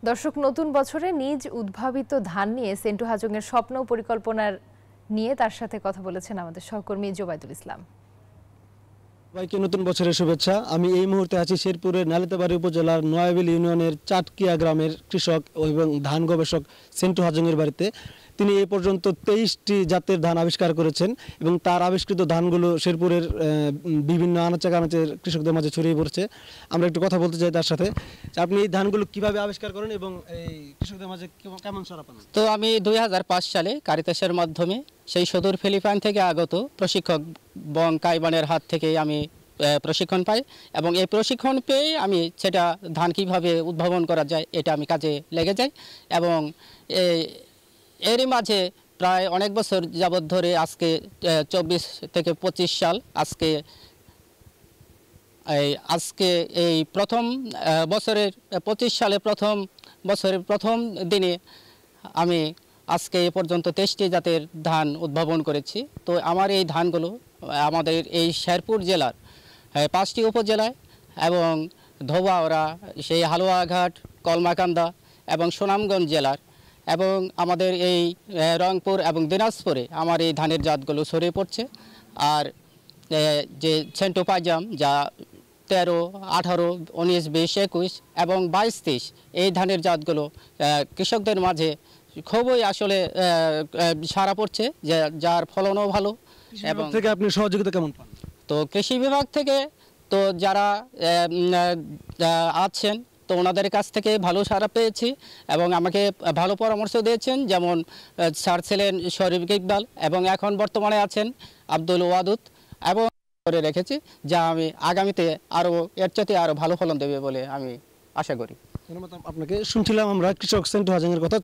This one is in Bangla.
দর্শক, নতুন বছরে নিজ উদ্ভাবিত ধান নিয়ে সেন্টু হাজংয়ের স্বপ্ন ও পরিকল্পনার নিয়ে তার সাথে কথা বলেছেন আমাদের সহকর্মী জোবাইদুল ইসলাম। সবাইকে নতুন বছরের শুভেচ্ছা। আমি এই মুহূর্তে আছি শেরপুরের নালিতাবাড়ী উপজেলার নয়াবিল ইউনিয়নের চাটকিয়া গ্রামের কৃষক এবং ধান গবেষক সেন্টু হাজংয়ের বাড়িতে। তিনি এই পর্যন্ত 23টি জাতের ধান আবিষ্কার করেছেন এবং তার আবিষ্কৃত ধানগুলো শেরপুরের বিভিন্ন আনাচে কানাচের কৃষকদের মাঝে ছড়িয়ে পড়ছে। আমরা একটু কথা বলতে চাই তার সাথে। আপনি এই ধানগুলো কিভাবে আবিষ্কার করেন এবং এই কৃষকদের মাঝে কেমন সাড়া পান? তো আমি 2005 সালে কারিতাসের মাধ্যমে সেই সুদূর ফিলিপাইন থেকে আগত প্রশিক্ষক বং কাইবানের হাত থেকে আমি প্রশিক্ষণ পাই এবং এই প্রশিক্ষণ পেয়ে আমি সেটা ধান কীভাবে উদ্ভাবন করা যায় এটা আমি কাজে লেগে যাই এবং এরই মাঝে প্রায় অনেক বছর যাবৎ ধরে আজকে 24 থেকে 25 সাল আজকে এই প্রথম বছরের 25 সালে প্রথম বছরের প্রথম দিনে আমি আজকে এ পর্যন্ত 23টি জাতের ধান উদ্ভাবন করেছি। তো আমার এই ধানগুলো আমাদের এই শেরপুর জেলার 5টি উপজেলায় এবং ধোবাউড়া, সেই হালুয়াঘাট, কলমাকান্দা এবং সুনামগঞ্জ জেলার এবং আমাদের এই রংপুর এবং দিনাজপুরে আমার এই ধানের জাতগুলো ছড়িয়ে পড়ছে। আর যে সেন্টু পাইজাম যা 13, 18, 19, 20, 21 এবং 22, 23 এই ধানের জাতগুলো কৃষকদের মাঝে খুবই আসলে সাড়া পড়ছে, যার ফলনও ভালো। এবং থেকে আপনি সহযোগিতা কেমন পান? তো কৃষি বিভাগ থেকে তো যারা আছেন তো ওনাদের কাছ থেকে ভালো সাড়া পেয়েছি এবং আমাকে ভালো পরামর্শ দিয়েছেন, যেমন স্যার ছিলেন শরীফ ইকবাল এবং এখন বর্তমানে আছেন আব্দুল ওয়াদুদ, এবং করে রেখেছি যা আমি আগামীতে এর চেয়ে আরও ভালো ফলন দেবে বলে আমি আশা করি। ধন্যবাদ আপনাকে। শুনছিলাম আমরা কৃষক সেন্টু হাজংয়ের কথা।